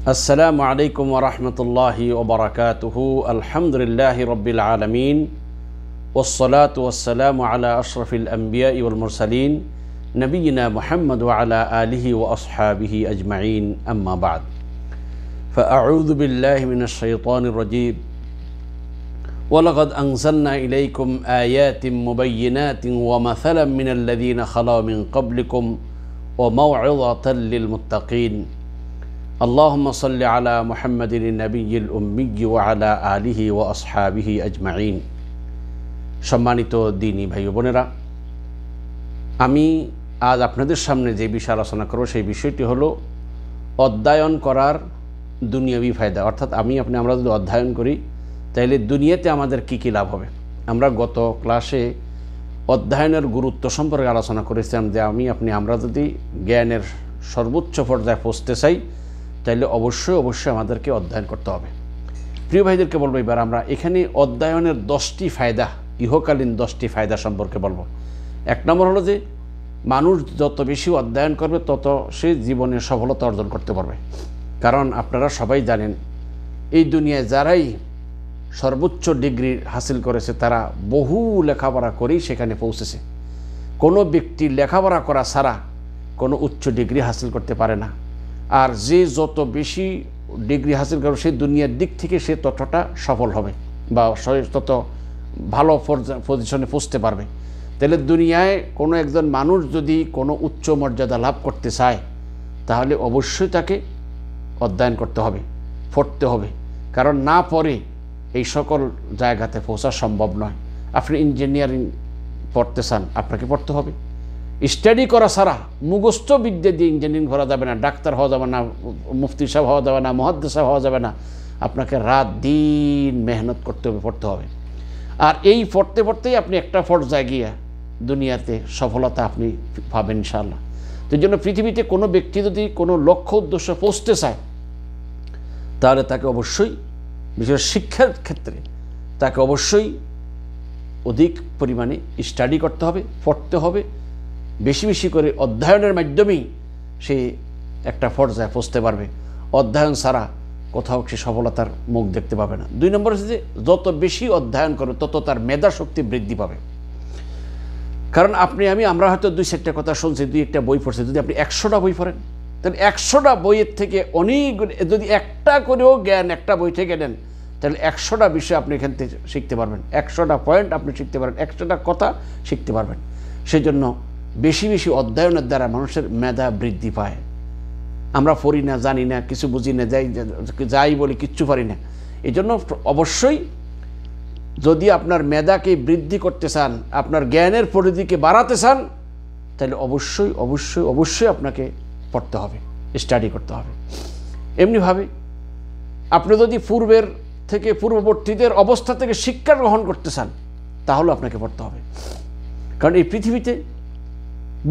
আসসালামু আলাইকুম ওয়া রাহমাতুল্লাহি ওয়া বারাকাতুহু। আলহামদুলিল্লাহি রাব্বিল আলামিন ওয়াসসালাতু ওয়াসসালামু আলা আশরাফিল আমবিয়াই ওয়াল মুরসালিন নবিয়িনা মুহাম্মদ ওয়া আলা আলিহি ওয়া আসহাবিহি আজমাইন, আম্মা বা'দ। ফাআউযু বিল্লাহি মিনাশ শাইতানির রাজীম। ওয়া লাকাদ আনজালনা ইলাইকুম আয়াতিন মুবায়্যিনাতিন ওয়া মাসালাম মিনাল্লাযীনা খালাউ মিন ক্বাবলিকুম ওয়া মাউ'িযাতাল লিল মুত্তাকিন। আল্লাহুম্মা সাল্লি আলা মুহাম্মাদিন নবিয়্যিল উম্মিয়্যি ওয়া আলা আলিহি ওয়া আসহাবিহি আজমাইন। সম্মানিত দ্বীনী ভাই ও বোনেরা, আমি আজ আপনাদের সামনে যে বিষয় আলোচনা করব সেই বিষয়টি হলো অধ্যয়ন করার দুনিয়াবি ফায়দা। অর্থাৎ আমরা যদি অধ্যয়ন করি তাহলে দুনিয়াতে আমাদের কী কী লাভ হবে। আমরা গত ক্লাসে অধ্যয়নের গুরুত্ব সম্পর্কে আলোচনা করেছিলাম যে আমরা যদি জ্ঞানের সর্বোচ্চ পর্যায়ে পৌঁছতে চাই তাহলে অবশ্যই আমাদেরকে অধ্যয়ন করতে হবে। প্রিয় ভাইদেরকে বলবো, এবার আমরা এখানে অধ্যয়নের 10টি ফায়দা, ইহকালীন 10টি ফায়দা সম্পর্কে বলবো। এক নম্বর হলো যে মানুষ যত বেশি অধ্যয়ন করবে তত সে জীবনে সফলতা অর্জন করতে পারবে। কারণ আপনারা সবাই জানেন, এই দুনিয়ায় যারাই সর্বোচ্চ ডিগ্রি হাসিল করেছে তারা বহু লেখাপড়া করেই সেখানে পৌঁছেছে। কোনো ব্যক্তি লেখাপড়া করা ছাড়া কোনো উচ্চ ডিগ্রি হাসিল করতে পারে না। আর যে যত বেশি ডিগ্রি হাসিল করবে সেই দুনিয়ার দিক থেকে সে ততটা সফল হবে বা তত ভালো পজিশনে পৌঁছতে পারবে। তাহলে দুনিয়ায় কোনো একজন মানুষ যদি কোনো উচ্চ মর্যাদা লাভ করতে চায় তাহলে অবশ্যই তাকে অধ্যয়ন করতে হবে, পড়তে হবে। কারণ না পড়ে এই সকল জায়গাতে পৌঁছা সম্ভব নয়। আপনি ইঞ্জিনিয়ারিং পড়তে চান, আপনাকে পড়তে হবে। স্টাডি করা ছাড়া, মুখস্থ বিদ্যা দিয়ে ইঞ্জিনিয়ারিং করা যাবে না, ডাক্তার হওয়া যাবে না, মুফতি সাহেব হওয়া যাবে না, মুহাদ্দিস সাহেব হওয়া যাবে না। আপনাকে রাত দিন মেহনত করতে হবে, পড়তে হবে। আর এই পড়তে পড়তেই আপনি একটা পর্যায়ে গিয়ে দুনিয়াতে সফলতা আপনি পাবেন ইনশাআল্লাহ। তো এই জন্য পৃথিবীতে কোনো ব্যক্তি যদি কোনো লক্ষ্য উদ্দেশ্য পৌঁছতে চায় তাহলে তাকে অবশ্যই, বিশেষ শিক্ষার ক্ষেত্রে তাকে অবশ্যই অধিক পরিমাণে স্টাডি করতে হবে, পড়তে হবে। বেশি বেশি করে অধ্যয়নের মাধ্যমেই সে একটা পর্যায়ে পৌঁছতে পারবে। অধ্যয়ন ছাড়া কোথাও সে সফলতার মুখ দেখতে পাবে না। 2 নম্বর হচ্ছে যে যত বেশি অধ্যয়ন করবে তত তার মেধা শক্তি বৃদ্ধি পাবে। কারণ আমরা হয়তো 2-4টা কথা শুনছি, 2-1টা বই পড়ছি। যদি আপনি 100টা বই পড়েন তাহলে 100টা বইয়ের থেকে অনেক, যদি একটা করেও জ্ঞান একটা বই থেকে নেন তাহলে 100টা বিষয় আপনি এখান থেকে শিখতে পারবেন, 100টা পয়েন্ট আপনি শিখতে পারবেন, 100টা কথা শিখতে পারবেন। সেই জন্য বেশি বেশি অধ্যয়নের দ্বারা মানুষের মেধা বৃদ্ধি পায়। আমরা পড়ি না, জানি না, কিছু বুঝি না, যাই বলি কিচ্ছু পারি না। এই জন্য অবশ্যই যদি আপনার মেধাকে বৃদ্ধি করতে চান, আপনার জ্ঞানের পরিধিকে বাড়াতে চান তাহলে অবশ্যই অবশ্যই অবশ্যই আপনাকে পড়তে হবে, স্টাডি করতে হবে। এমনিভাবে আপনি যদি পূর্ববর্তীদের অবস্থা থেকে শিক্ষা গ্রহণ করতে চান তাহলে আপনাকে পড়তে হবে। কারণ এই পৃথিবীতে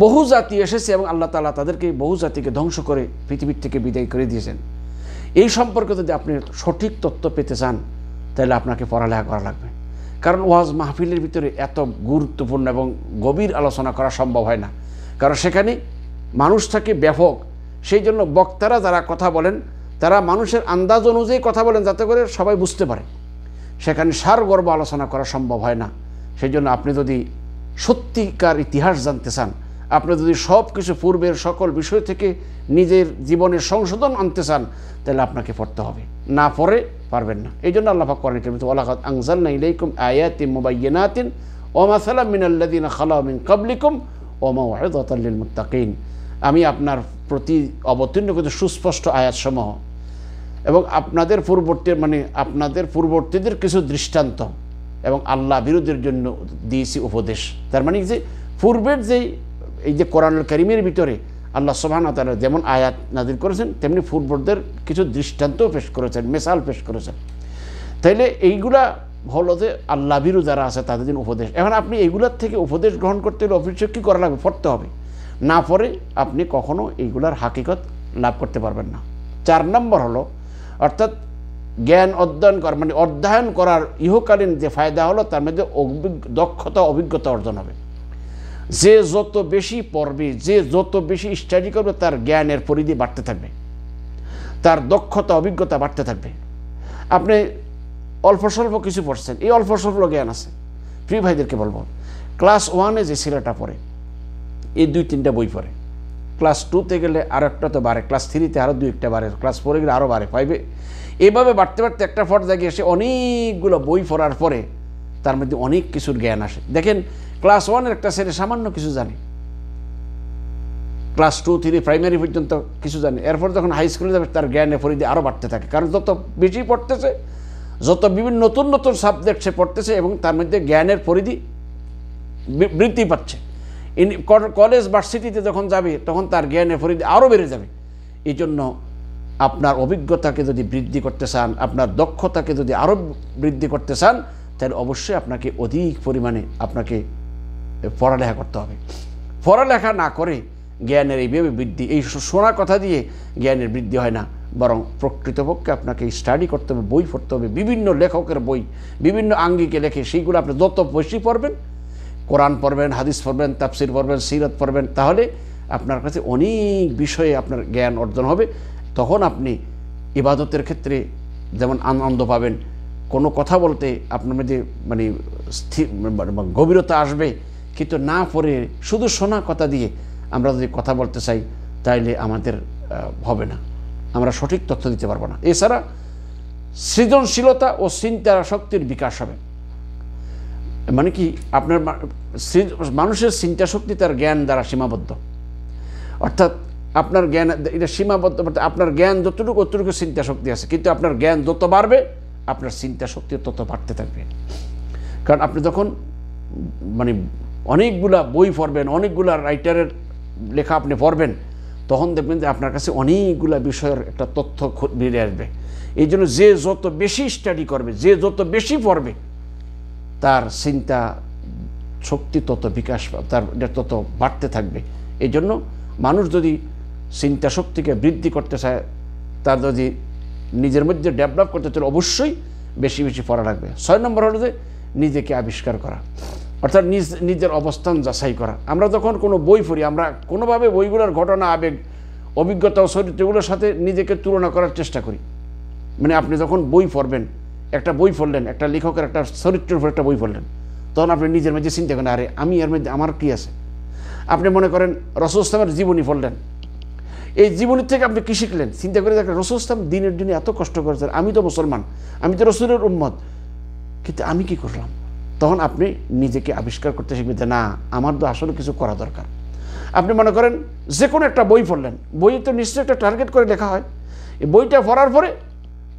বহু জাতি এসেছে এবং আল্লাহ তাআলা তাদেরকে বহু জাতিকে ধ্বংস করে পৃথিবীর থেকে বিদায় করে দিয়েছেন। এই সম্পর্কে যদি আপনি সঠিক তথ্য পেতে চান তাহলে আপনাকে পড়ালেখা করা লাগবে। কারণ ওয়াজ মাহফিলের ভিতরে এত গুরুত্বপূর্ণ এবং গভীর আলোচনা করা সম্ভব হয় না। কারণ সেখানে মানুষ থাকে ব্যাপক। সেই জন্য বক্তারা যারা কথা বলেন তারা মানুষের আন্দাজ অনুযায়ী কথা বলেন যাতে করে সবাই বুঝতে পারে। সেখানে সারগর্ভ আলোচনা করা সম্ভব হয় না। সেই জন্য আপনি যদি সত্যিকার ইতিহাস জানতে চান, আপনি যদি সব কিছু পূর্বের সকল বিষয় থেকে নিজের জীবনের সংশোধন আনতে চান তাহলে আপনাকে পড়তে হবে, না পড়ে পারবেন না। এই জন্য আল্লাহ পাক কোরআনে কারীমে ওয়া লাকাদ আনজালনা ইলাইকুম আয়াতিন মুবায়্যিনাতিন ওয়া মাসালাম মিনাল্লাযীনা খালাউ মিন ক্বাবলিকুম ওয়া মাউ'িযাতাল লিল মুত্তাকিন। আমি আপনার প্রতি অবতীর্ণ করেছি সুস্পষ্ট আয়াতসমূহ এবং আপনাদের পূর্ববর্তীদের কিছু দৃষ্টান্ত এবং আল্লাহ বিরোধীর জন্য দিয়েছি উপদেশ। তার মানে যে পূর্বের এই যে কোরআনুল কারীমের ভিতরে আল্লাহ সুবহানাহু ওয়া তাআলা যেমন আয়াত নাযিল করেছেন তেমনি পূর্বদের কিছু দৃষ্টান্তও পেশ করেছেন, মিসাল পেশ করেছেন। তাইলে এইগুলা হলো যে আল্লাহ বিরোধী যারা আছে তাদের জন্য উপদেশ। এখন আপনি এইগুলার থেকে উপদেশ গ্রহণ করতে হলে অবশ্যই কী করা লাগবে? পড়তে হবে। না পড়ে আপনি কখনো এইগুলার হাকিকত লাভ করতে পারবেন না। 4 নম্বর হলো, অর্থাৎ জ্ঞান অধ্যয়ন করা মানে অধ্যয়ন করার ইহকালীন যে ফায়দা হলো তার মধ্যে দক্ষতা অভিজ্ঞতা অর্জন হবে। যে যত বেশি পড়বে, যে যত বেশি স্টাডি করবে তার জ্ঞানের পরিধি বাড়তে থাকবে। তার দক্ষতা অভিজ্ঞতা বাড়তে থাকবে। আপনি অল্প স্বল্প কিছু পড়ছেন, এই অল্প স্বল্প জ্ঞান আছে। প্রিয় ভাইদেরকে বলবো, ক্লাস 1-এ যে ছেলেটা পড়ে এই 2-3টা বই পড়ে, ক্লাস 2-তে গেলে আরও একটা তো বাড়ে, ক্লাস 3-তে আরও 2-1টা বাড়ে, ক্লাস 4-এ গেলে আরও বাড়ে, 5-এ এভাবে বাড়তে বাড়তে একটা পর্যায়ে গিয়ে এসে অনেকগুলো বই পড়ার পরে তার মধ্যে অনেক কিছুর জ্ঞান আসে। দেখেন ক্লাস 1-এর একটা ছেলে সামান্য কিছু জানে, ক্লাস 2-3 প্রাইমারি পর্যন্ত কিছু জানে, এরপর যখন হাই স্কুলে যাবে তার জ্ঞানের পরিধি আরও বাড়তে থাকে, কারণ যত বেশি পড়তেছে, যত বিভিন্ন নতুন নতুন সাবজেক্ট সে পড়তেছে এবং তার মধ্যে জ্ঞানের পরিধি বৃদ্ধি পাচ্ছে। কলেজ ভার্সিটিতে যখন যাবে তখন তার জ্ঞানের পরিধি আরও বেড়ে যাবে। এই জন্য আপনার অভিজ্ঞতাকে যদি বৃদ্ধি করতে চান, আপনার দক্ষতাকে যদি আরও বৃদ্ধি করতে চান, তাহলে অবশ্যই আপনাকে অধিক পরিমাণে আপনাকে পড়ালেখা করতে হবে। পড়ালেখা না করে জ্ঞানের এইভাবে বৃদ্ধি, এই শোনা কথা দিয়ে জ্ঞানের বৃদ্ধি হয় না, বরং প্রকৃতপক্ষে আপনাকে স্টাডি করতে হবে, বই পড়তে হবে, বিভিন্ন লেখকের বই বিভিন্ন আঙ্গিকে লেখে, সেইগুলো আপনি যত বেশি পড়বেন, কোরআন পড়বেন, হাদিস পড়বেন, তাফসির পড়বেন, সিরাত পড়বেন, তাহলে আপনার কাছে অনেক বিষয়ে আপনার জ্ঞান অর্জন হবে। তখন আপনি ইবাদতের ক্ষেত্রে যেমন আনন্দ পাবেন, কোনো কথা বলতে আপনার মধ্যে মানে স্থির গভীরতা আসবে। কিন্তু না পড়ে শুধু শোনা কথা দিয়ে আমরা যদি কথা বলতে চাই তাইলে আমাদের হবে না, আমরা সঠিক তথ্য দিতে পারবো না। এছাড়া সৃজনশীলতা ও চিন্তার শক্তির বিকাশ হবে। মানে কি, আপনার মানুষের চিন্তা শক্তি তার জ্ঞান দ্বারা সীমাবদ্ধ, অর্থাৎ আপনার জ্ঞান এটা সীমাবদ্ধ, আপনার জ্ঞান যতটুকু অতটুকু চিন্তা শক্তি আছে, কিন্তু আপনার জ্ঞান যত বাড়বে আপনার চিন্তা শক্তি তত বাড়তে থাকবে। কারণ আপনি যখন মানে অনেকগুলা বই পড়বেন, অনেকগুলা রাইটারের লেখা আপনি পড়বেন, তখন দেখবেন যে আপনার কাছে অনেকগুলা বিষয়ের একটা তথ্য বেরিয়ে আসবে। এই জন্য যে যত বেশি স্টাডি করবে, যে যত বেশি পড়বে, তার চিন্তা শক্তি তত বিকাশ, তার তত বাড়তে থাকবে। এই জন্য মানুষ যদি চিন্তা শক্তিকে বৃদ্ধি করতে চায়, তার যদি নিজের মধ্যে ডেভেলপ করতে চায়, অবশ্যই বেশি বেশি পড়া লাগবে। 6 নম্বর হলো যে নিজেকে আবিষ্কার করা, অর্থাৎ নিজের অবস্থান যাচাই করা। আমরা যখন কোনো বই পড়ি, আমরা কোনোভাবে বইগুলোর ঘটনা, আবেগ, অভিজ্ঞতা ও চরিত্রগুলোর সাথে নিজেকে তুলনা করার চেষ্টা করি। মানে আপনি যখন বই পড়বেন, একটা বই পড়লেন, একটা লেখকের একটা চরিত্রের উপর একটা বই পড়লেন, তখন আপনি নিজের মধ্যে চিন্তা করেন, আরে আমি এর মধ্যে আমার কী আছে। আপনি মনে করেন রাসূল ইসলামের জীবনী পড়লেন, এই জীবনীর থেকে আপনি কী শিখলেন, চিন্তা করে দেখেন রাসূল ইসলাম দিনের দিনে এত কষ্ট করেছেন, আমি তো মুসলমান, আমি তো রাসূলের উম্মত, কিন্তু আমি কি করলাম। তখন আপনি নিজেকে আবিষ্কার করতে শিখবেন যে না, আমার তো আসলে কিছু করা দরকার। আপনি মনে করেন যে কোনো একটা বই পড়লেন, বই তো নিশ্চয়ই একটা টার্গেট করে লেখা হয়, এই বইটা পড়ার পরে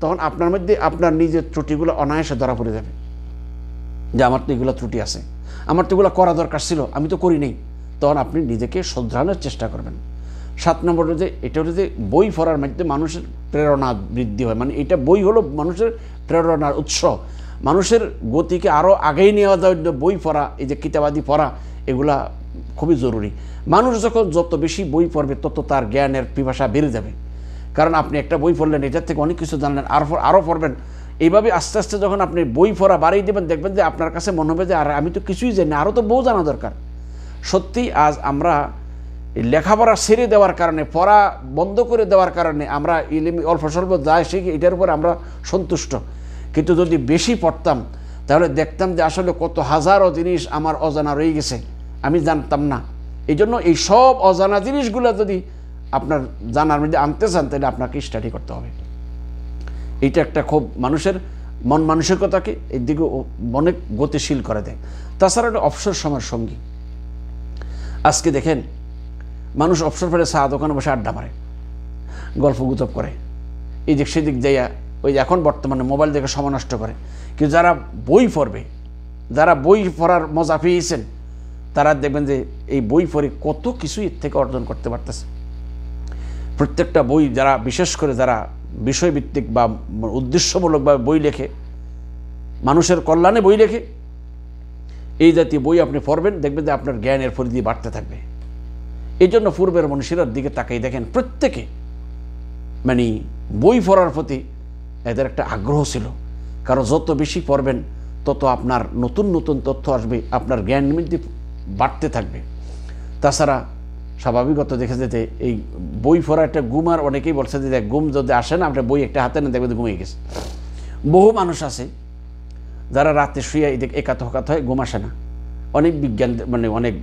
তখন আপনার মধ্যে আপনার নিজের ত্রুটিগুলো অনায়াসে ধরা পড়ে যাবে, যে আমার তো এগুলো ত্রুটি আছে, আমার তো এগুলো করা দরকার ছিল, আমি তো করি নেই। তখন আপনি নিজেকে শোধরানোর চেষ্টা করবেন। 7 নম্বর যে এটা হলো যে বই পড়ার মধ্যে মানুষের প্রেরণা বৃদ্ধি হয়। মানে এটা বই হলো মানুষের প্রেরণার উৎস, মানুষের গতিকে আরও আগেই নেওয়া যায় বই পড়া, এই যে কিতাবাদি পড়া, এগুলা খুবই জরুরি। মানুষ যখন যত বেশি বই পড়বে তত তার জ্ঞানের পিপাসা বেড়ে যাবে। কারণ আপনি একটা বই পড়লেন, এটার থেকে অনেক কিছু জানলেন, আরও পড়বেন। এইভাবে আস্তে আস্তে যখন আপনি বই পড়া বাড়িয়ে দেবেন, দেখবেন যে আপনার কাছে মনে হবে যে আর আমি তো কিছুই জানি না, আরও তো বহু জানা দরকার। সত্যি আজ আমরা লেখাপড়া ছেড়ে দেওয়ার কারণে, পড়া বন্ধ করে দেওয়ার কারণে আমরা অল্প স্বল্প যায় শিখি, এটার উপর আমরা সন্তুষ্ট। কিন্তু যদি বেশি পড়তাম তাহলে দেখতাম যে আসলে কত হাজারো জিনিস আমার অজানা রয়ে গেছে, আমি জানতাম না। এই জন্য এই সব অজানা জিনিসগুলো যদি আপনার জানার মধ্যে আনতে চান, তাহলে আপনাকে স্টাডি করতে হবে। এইটা একটা খুব মানুষের মন মানসিকতাকে এই দিকে অনেক গতিশীল করে দেয়। তাছাড়া একটা অবসর সময়ের সঙ্গী। আজকে দেখেন মানুষ অবসর পেলে চা দোকানে বসে আড্ডা মারে, গল্প গুজব করে, এই দিক সেদিক যাইয়া ওই এখন বর্তমানে মোবাইল দেখে সময় নষ্ট করে। কিন্তু যারা বই পড়বে, যারা বই পড়ার মজা পেয়েছেন, তারা দেখবেন যে এই বই পড়ে কত কিছু এর থেকে অর্জন করতে পারতেছে। প্রত্যেকটা বই যারা, বিশেষ করে যারা বিষয়ভিত্তিক বা উদ্দেশ্যমূলকভাবে বই লেখে, মানুষের কল্যাণে বই লেখে, এই জাতীয় বই আপনি পড়বেন, দেখবেন যে আপনার জ্ঞানের পরিধি বাড়তে থাকবে। এই জন্য পূর্বের মনীষীরার দিকে তাকাই দেখেন, প্রত্যেকে মানে বই পড়ার প্রতি এদের একটা আগ্রহ ছিল। কারণ যত বেশি পড়বেন তত আপনার নতুন নতুন তথ্য আসবে, আপনার জ্ঞান বৃদ্ধি বাড়তে থাকবে। তাছাড়া স্বাভাবিকত দেখে যেতে এই বই পড়া একটা ঘুম, আর অনেকেই বলছে যে ঘুম যদি আসে না আপনি বই একটা হাতে না দেখবেন ঘুমিয়ে গেছে। বহু মানুষ আছে যারা রাতে শুয়ে একাত হকাত হয়, ঘুম আসে না। অনেক বিজ্ঞান অনেক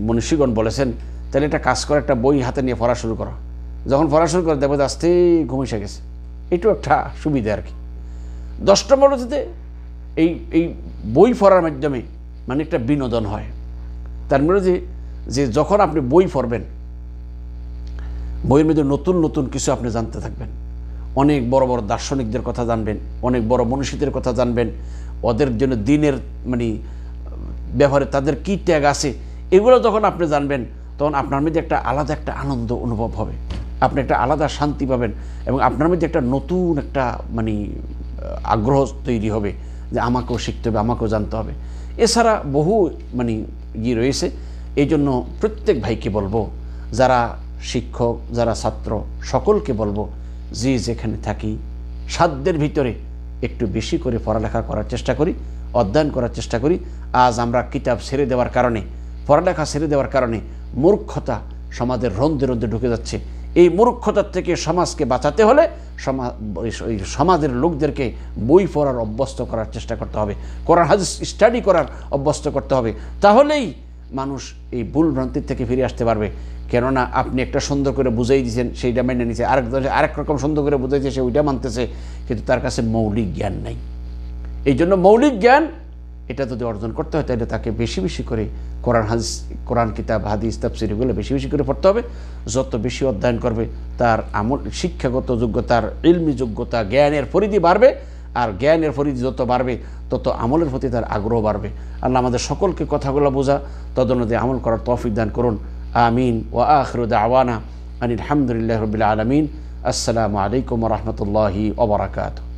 মনীষীগণ বলেছেন তাহলে একটা কাজ করে একটা বই হাতে নিয়ে পড়া শুরু করো, যখন পড়া শুরু করে দেখবে আস্তে ঘুম এসে গেছে। এটাও একটা সুবিধা আর কি। 10 নম্বর হচ্ছে এই বই পড়ার মাধ্যমে একটা বিনোদন হয়। তার মানে যে যখন আপনি বই পড়বেন, বইয়ের মধ্যে নতুন নতুন কিছু আপনি জানতে থাকবেন, অনেক বড় বড় দার্শনিকদের কথা জানবেন, অনেক বড় মনীষীদের কথা জানবেন, ওদের জন্য দিনের ব্যবহারে তাদের কী ত্যাগ আছে এগুলো যখন আপনি জানবেন, তখন আপনার মধ্যে একটা আলাদা একটা আনন্দ অনুভব হবে, আপনি একটা আলাদা শান্তি পাবেন, এবং আপনার মধ্যে একটা নতুন একটা আগ্রহ তৈরি হবে যে আমাকেও শিখতে হবে, আমাকেও জানতে হবে। এছাড়া বহু রয়েছে। এই জন্য প্রত্যেক ভাইকে বলবো, যারা শিক্ষক, যারা ছাত্র, সকলকে বলবো যে যেখানে থাকি সাধ্যের ভিতরে একটু বেশি করে পড়ালেখা করার চেষ্টা করি, অধ্যয়ন করার চেষ্টা করি। আজ আমরা কিতাব ছেড়ে দেওয়ার কারণে, পড়ালেখা ছেড়ে দেওয়ার কারণে মূর্খতা সমাজের রন্ধে রন্ধে ঢুকে যাচ্ছে। এই মূর্খতার থেকে সমাজকে বাঁচাতে হলে সমাজের লোকদেরকে বই পড়ার অভ্যস্ত করার চেষ্টা করতে হবে, কোরআন হাদিস স্টাডি করার অভ্যস্ত করতে হবে। তাহলেই মানুষ এই ভুল ভ্রান্তির থেকে ফিরে আসতে পারবে। কেননা আপনি একটা সুন্দর করে বুঝাই দিয়েছেন, সেইটা মেনে নিচ্ছে, আরেক রকম সুন্দর করে বুঝাইছে, সে ওইটা মানতেছে, কিন্তু তার কাছে মৌলিক জ্ঞান নাই। এই জন্য মৌলিক জ্ঞান এটা যদি অর্জন করতে হয় তাহলে তাকে বেশি বেশি করে কোরআন কিতাব, হাদিস, তাফসীর এগুলো বেশি বেশি করে পড়তে হবে। যত বেশি অধ্যয়ন করবে তার শিক্ষাগত যোগ্যতার, ইলমি যোগ্যতা, জ্ঞানের পরিধি বাড়বে, আর জ্ঞানের পরিধি যত বাড়বে তত আমলের প্রতি তার আগ্রহ বাড়বে। আল্লাহ আমাদের সকলকে কথাগুলো বোঝা, তদনুযায়ী আমল করার তৌফিক দান করুন। আমিন। ওয়া আখিরু দাওয়ানা আনিল হামদুলিল্লাহি রাব্বিল আলামিন। আসসালামু আলাইকুম ওয়া রাহমাতুল্লাহি ওয়া বারাকাতুহু।